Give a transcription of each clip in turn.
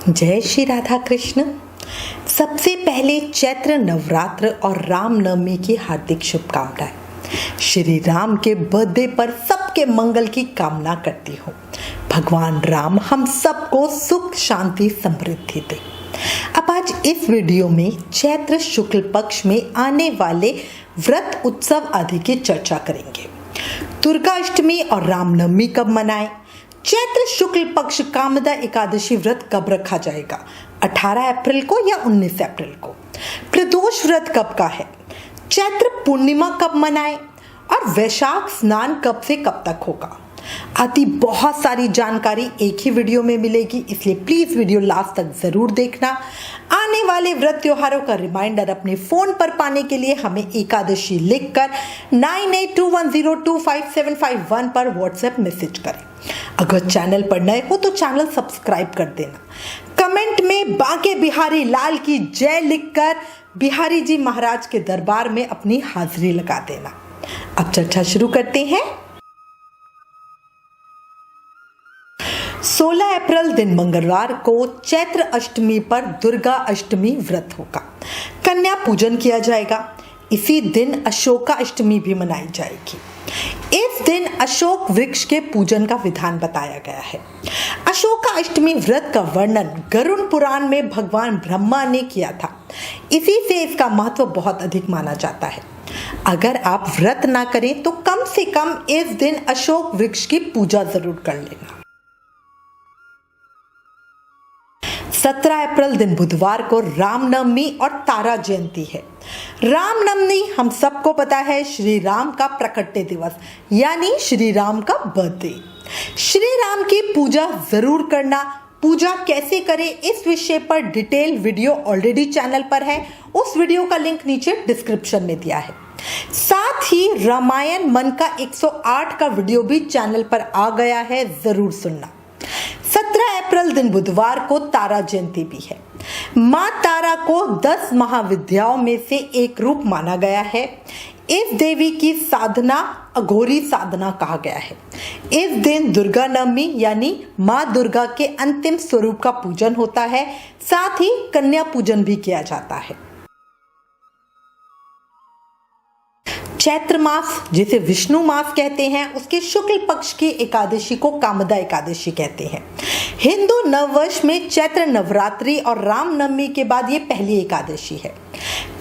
जय श्री राधा कृष्ण। सबसे पहले चैत्र नवरात्र और रामनवमी की हार्दिक शुभकामनाएं। श्री राम के बर्थडे पर सबके मंगल की कामना करती हूँ। भगवान राम हम सबको सुख शांति समृद्धि दे। अब आज इस वीडियो में चैत्र शुक्ल पक्ष में आने वाले व्रत उत्सव आदि की चर्चा करेंगे। दुर्गा अष्टमी और रामनवमी कब मनाएं? चैत्र शुक्ल पक्ष कामदा एकादशी व्रत कब रखा जाएगा? 18 अप्रैल को या 19 अप्रैल को? प्रदोष व्रत कब का है? चैत्र पूर्णिमा कब मनाएं? और वैशाख स्नान कब से कब तक होगा? आदि बहुत सारी जानकारी एक ही वीडियो में मिलेगी, इसलिए प्लीज वीडियो लास्ट तक जरूर देखना। आने वाले व्रत त्योहारों का रिमाइंडर अपने फोन पर पाने के लिए हमें एकादशी लिखकर 9821025751 पर व्हाट्सएप मैसेज करें। अगर चैनल पर नए हो तो चैनल सब्सक्राइब कर देना। कमेंट में बांके बिहारी लाल की जय लिखकर बिहारी जी महाराज के दरबार में अपनी हाजिरी लगा देना। अब चर्चा शुरू करते हैं। 16 अप्रैल दिन मंगलवार को चैत्र अष्टमी पर दुर्गा अष्टमी व्रत होगा। कन्या पूजन किया जाएगा। इसी दिन अशोका अष्टमी भी मनाई जाएगी। इस दिन अशोक वृक्ष के पूजन का विधान बताया गया है। अशोका अष्टमी व्रत का वर्णन गरुड़ पुराण में भगवान ब्रह्मा ने किया था। इसी से इसका महत्व बहुत अधिक माना जाता है। अगर आप व्रत ना करें तो कम से कम इस दिन अशोक वृक्ष की पूजा जरूर कर लेना। 17 अप्रैल दिन बुधवार को रामनवमी और तारा जयंती है। रामनवमी हम सबको पता है श्री राम का प्रकट्य दिवस यानी श्री राम का बर्थडे। श्री राम की पूजा जरूर करना। पूजा कैसे करें इस विषय पर डिटेल वीडियो ऑलरेडी चैनल पर है। उस वीडियो का लिंक नीचे डिस्क्रिप्शन में दिया है। साथ ही रामायण मन का 108 का वीडियो भी चैनल पर आ गया है, जरूर सुनना। 17 अप्रैल दिन बुधवार को तारा जयंती भी है। माँ तारा को 10 महाविद्याओं में से एक रूप माना गया है। इस देवी की साधना अघोरी साधना कहा गया है। इस दिन दुर्गा नवमी यानी माँ दुर्गा के अंतिम स्वरूप का पूजन होता है। साथ ही कन्या पूजन भी किया जाता है। चैत्र मास जिसे विष्णु मास कहते हैं, उसके शुक्ल पक्ष की एकादशी को कामदा एकादशी कहते हैं। हिंदू नववर्ष में चैत्र नवरात्रि और रामनवमी के बाद ये पहली एकादशी है।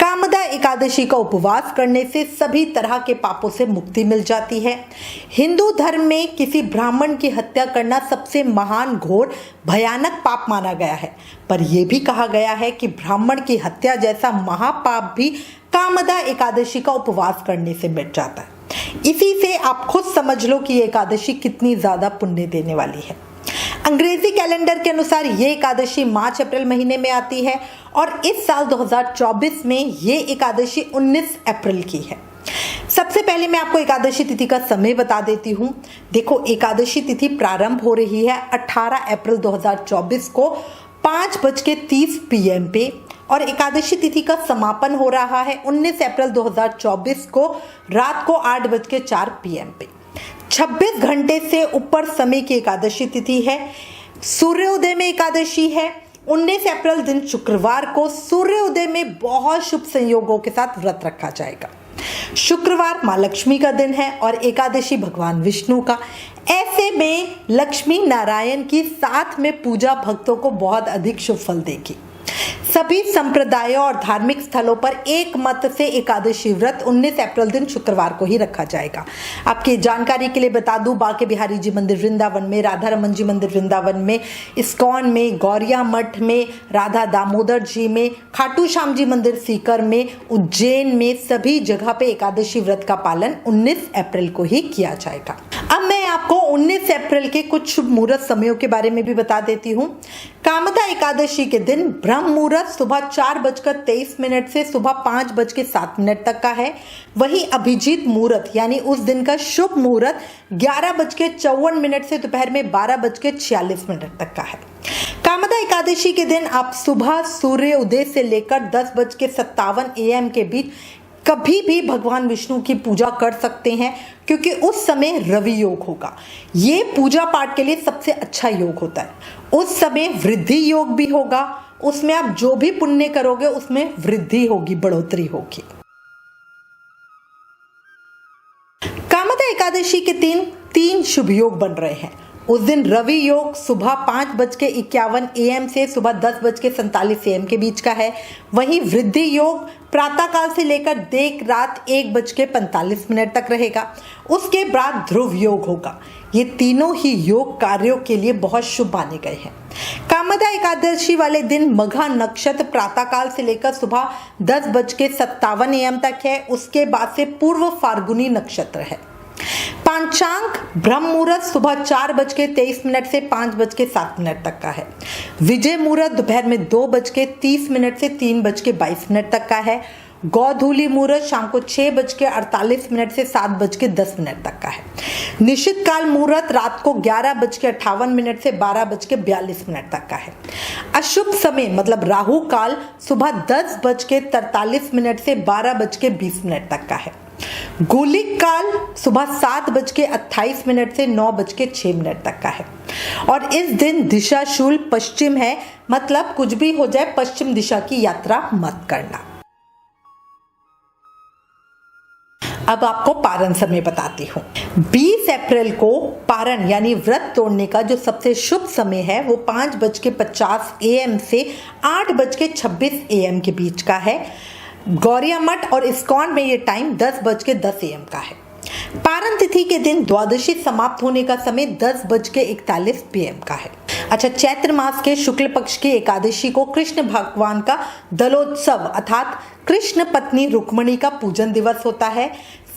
कामदा एकादशी का उपवास करने से सभी तरह के पापों से मुक्ति मिल जाती है। हिंदू धर्म में किसी ब्राह्मण की हत्या करना सबसे महान घोर भयानक पाप माना गया है, पर यह भी कहा गया है कि ब्राह्मण की हत्या जैसा महापाप भी कामदा एकादशी का उपवास करने से मिट जाता है। इसी से आप खुद समझ लो कि ये एकादशी कितनी ज्यादा पुण्य देने वाली है। अंग्रेजी कैलेंडर के अनुसार ये एकादशी मार्च अप्रैल महीने में आती है और इस साल 2024 में ये एकादशी 19 अप्रैल की है। सबसे पहले मैं आपको एकादशी तिथि का समय बता देती हूँ। देखो, एकादशी तिथि प्रारंभ हो रही है 18 अप्रैल 2024 को 5:30 PM पे और एकादशी तिथि का समापन हो रहा है 19 अप्रैल 2024 को रात को 8:04 PM पे। 26 घंटे से ऊपर समय की एकादशी तिथि है। सूर्योदय में एकादशी है। 19 अप्रैल दिन शुक्रवार को सूर्योदय में बहुत शुभ संयोगों के साथ व्रत रखा जाएगा। शुक्रवार माँ लक्ष्मी का दिन है और एकादशी भगवान विष्णु का। ऐसे में लक्ष्मी नारायण की साथ में पूजा भक्तों को बहुत अधिक शुभ फल देगी। सभी संप्रदायों और धार्मिक स्थलों पर एक मत से एकादशी व्रत 19 अप्रैल दिन शुक्रवार को ही रखा जाएगा। आपकी जानकारी के लिए बता दूं, बांके बिहारी जी मंदिर वृंदावन में, राधा रमन जी मंदिर वृंदावन में, इस्कॉन में, गौरिया मठ में, राधा दामोदर जी में, खाटू श्याम जी मंदिर सीकर में, उज्जैन में, सभी जगह पे एकादशी व्रत का पालन 19 अप्रैल को ही किया जाएगा। अब मैं आपको 19 अप्रैल के कुछ शुभ मुहूर्त समयों के बारे में भी बता देती हूँ। कामदा एकादशी के दिन ब्रह्म मुहूर्त सुबह 4:23 से सुबह 5:07 तक का है। वहीं अभिजीत मुहूर्त यानी उस दिन का शुभ मुहूर्त 11:54 से दोपहर में 12:46 तक का है। कामदा एकादशी के दिन आप सुबह सूर्य उदय से लेकर 10:57 AM के बीच कभी भी भगवान विष्णु की पूजा कर सकते हैं, क्योंकि उस समय रवि योग होगा। ये पूजा पाठ के लिए सबसे अच्छा योग होता है। उस समय वृद्धि योग भी होगा, उसमें आप जो भी पुण्य करोगे उसमें वृद्धि होगी, बढ़ोतरी होगी। कामदा एकादशी के तीन शुभ योग बन रहे हैं। उस दिन रवि योग सुबह 5:51 AM से सुबह 10:47 AM के बीच का है। वहीं वृद्धि योग प्रातःकाल से लेकर देर रात 1:45 तक रहेगा। उसके बाद ध्रुव योग होगा। ये तीनों ही योग कार्यों के लिए बहुत शुभ माने गए हैं। कामदा एकादशी वाले दिन मघा नक्षत्र प्रातःकाल से लेकर सुबह 10:57 AM तक है। उसके बाद से पूर्व फाल्गुनी नक्षत्र है। पांचांग ब्रह्म मुहूर्त सुबह 4:23 से 5:07 तक का है। विजय मुहूर्त दोपहर में 2:30 से 3:22 तक का है। गौधूली मुहूर्त शाम को 6:48 से 7:10 तक का है। निश्चित काल मुहूर्त रात को 11:58 से 12:42 तक का है। अशुभ समय मतलब राहु काल सुबह 10:43 से 12:20 तक का है। गुलिक काल सुबह 7:28 से 9:06 तक का है। और इस दिन दिशा शूल पश्चिम है, मतलब कुछ भी हो जाए पश्चिम दिशा की यात्रा मत करना। अब आपको पारण समय बताती हूँ। 20 अप्रैल को पारण यानी व्रत तोड़ने का जो सबसे शुभ समय है वो 5:50 AM से 8:26 AM के बीच का है। गौरिया मठ और इस्कॉन में ये टाइम 10:10 AM का है। पारण तिथि के दिन द्वादशी समाप्त होने का समय 10:41 PM का है। अच्छा, चैत्र मास के शुक्ल पक्ष की एकादशी को कृष्ण भगवान का दलोत्सव अर्थात कृष्ण पत्नी रुक्मणी का पूजन दिवस होता है।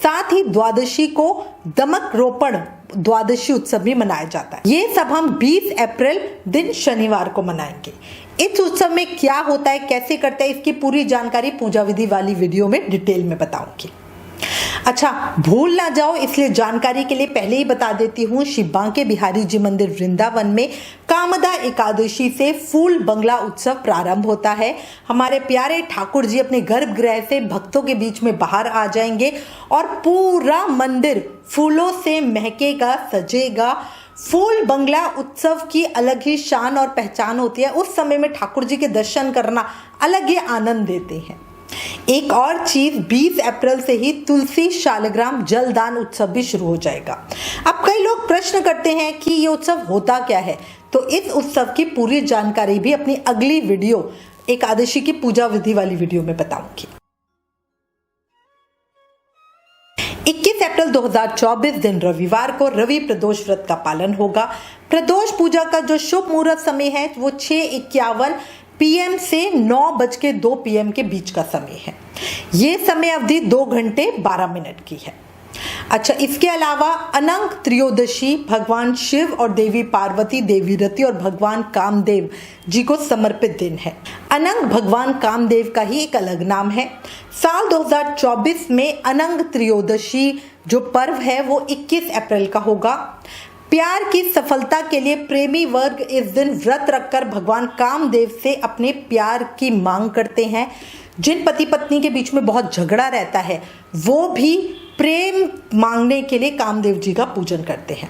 साथ ही द्वादशी को दमक रोपण द्वादशी उत्सव भी मनाया जाता है। ये सब हम 20 अप्रैल दिन शनिवार को मनाएंगे। इस उत्सव में क्या होता है, कैसे करते हैं, इसकी पूरी जानकारी पूजा विधि वाली वीडियो में डिटेल में बताऊंगी। अच्छा, भूल ना जाओ इसलिए जानकारी के लिए पहले ही बता देती हूँ। श्री बांके बिहारी जी मंदिर वृंदावन में कामदा एकादशी से फूल बंगला उत्सव प्रारंभ होता है। हमारे प्यारे ठाकुर जी अपने गर्भगृह से भक्तों के बीच में बाहर आ जाएंगे और पूरा मंदिर फूलों से महकेगा, सजेगा। फूल बंगला उत्सव की अलग ही शान और पहचान होती है। उस समय में ठाकुर जी के दर्शन करना अलग ही आनंद देते हैं। एक और चीज, 20 अप्रैल से ही तुलसी शालग्राम जलदान उत्सव भी शुरू हो जाएगा। अब कई लोग प्रश्न करते हैं कि ये उत्सव होता क्या है, तो इस उत्सव की पूरी जानकारी भी अपनी अगली वीडियो एकादशी की पूजा विधि वाली वीडियो में बताऊंगी। 21 अप्रैल 2024 दिन रविवार को रवि प्रदोष व्रत का पालन होगा। प्रदोष पूजा का जो शुभ मुहूर्त समय है वो 6:51 PM से 9:02 PM के बीच का समय है। ये समय अवधि 2 घंटे 12 मिनट की है। अच्छा, इसके अलावा अनंत त्रयोदशी भगवान शिव और देवी पार्वती, देवी रति और भगवान कामदेव जी को समर्पित दिन है। अनंत भगवान कामदेव का ही एक अलग नाम है। साल 2024 में अनंत त्रयोदशी जो पर्व है वो 21 अप्रैल का होगा। प्यार की सफलता के लिए प्रेमी वर्ग इस दिन व्रत रखकर भगवान कामदेव से अपने प्यार की मांग करते हैं। जिन पति पत्नी के बीच में बहुत झगड़ा रहता है वो भी प्रेम मांगने के लिए कामदेव जी का पूजन करते हैं।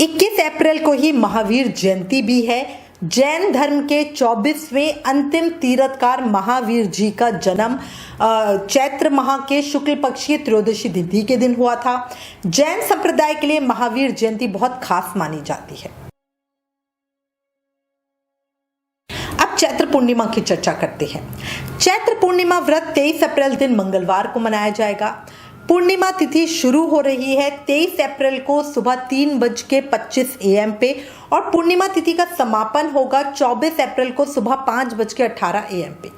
21 अप्रैल को ही महावीर जयंती भी है। जैन धर्म के 24वें अंतिम तीर्थकार महावीर जी का जन्म चैत्र माह के शुक्ल पक्ष की त्रयोदशी तिथि के दिन हुआ था। जैन संप्रदाय के लिए महावीर जयंती बहुत खास मानी जाती है। अब चैत्र पूर्णिमा की चर्चा करते हैं। चैत्र पूर्णिमा व्रत 23 अप्रैल दिन मंगलवार को मनाया जाएगा। पूर्णिमा तिथि शुरू हो रही है 23 अप्रैल को सुबह 3:25 AM पे और पूर्णिमा तिथि का समापन होगा 24 अप्रैल को सुबह 5:18 AM पे।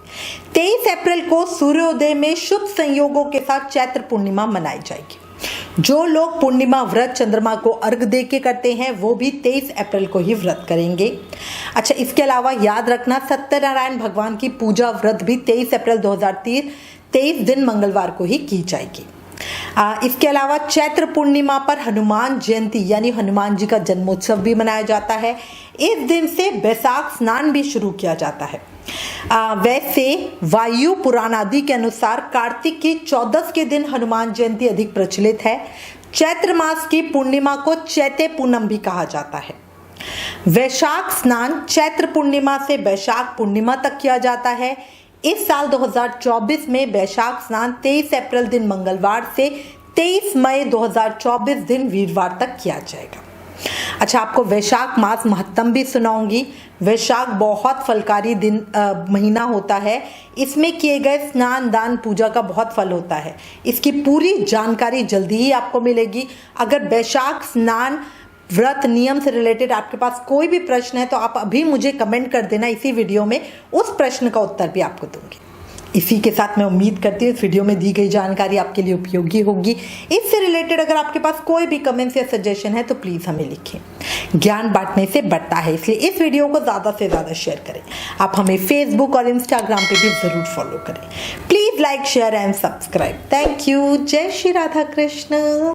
23 अप्रैल को सूर्योदय में शुभ संयोगों के साथ चैत्र पूर्णिमा मनाई जाएगी। जो लोग पूर्णिमा व्रत चंद्रमा को अर्घ दे के करते हैं वो भी 23 अप्रैल को ही व्रत करेंगे। अच्छा, इसके अलावा याद रखना सत्यनारायण भगवान की पूजा व्रत भी 23 अप्रैल 2023 दिन मंगलवार को ही की जाएगी। इसके अलावा चैत्र पूर्णिमा पर हनुमान जयंती यानी हनुमान जी का जन्मोत्सव भी मनाया जाता है। इस दिन से बैसाख स्नान भी शुरू किया जाता है। वैसे वायु पुराण आदि के अनुसार कार्तिक की चौदस के दिन हनुमान जयंती अधिक प्रचलित है। चैत्र मास की पूर्णिमा को चैते पूनम भी कहा जाता है। वैशाख स्नान चैत्र पूर्णिमा से वैशाख पूर्णिमा तक किया जाता है। इस साल 2024 में वैशाख स्नान 23 अप्रैल दिन मंगलवार से 23 मई 2024 दिन वीरवार तक किया जाएगा। अच्छा, आपको वैशाख मास महत्तम भी सुनाऊंगी। वैशाख बहुत फलकारी दिन महीना होता है। इसमें किए गए स्नान दान पूजा का बहुत फल होता है। इसकी पूरी जानकारी जल्दी ही आपको मिलेगी। अगर वैशाख स्नान व्रत नियम से रिलेटेड आपके पास कोई भी प्रश्न है तो आप अभी मुझे कमेंट कर देना। इसी वीडियो में उस प्रश्न का उत्तर भी आपको दूंगी। इसी के साथ मैं उम्मीद करती हूँ इस वीडियो में दी गई जानकारी आपके लिए उपयोगी होगी। इससे रिलेटेड अगर आपके पास कोई भी कमेंट्स या सजेशन है तो प्लीज़ हमें लिखें। ज्ञान बांटने से बढ़ता है, इसलिए इस वीडियो को ज़्यादा से ज़्यादा शेयर करें। आप हमें फेसबुक और इंस्टाग्राम पे भी ज़रूर फॉलो करें। Please like share and subscribe. Thank you. जय श्री राधा कृष्ण।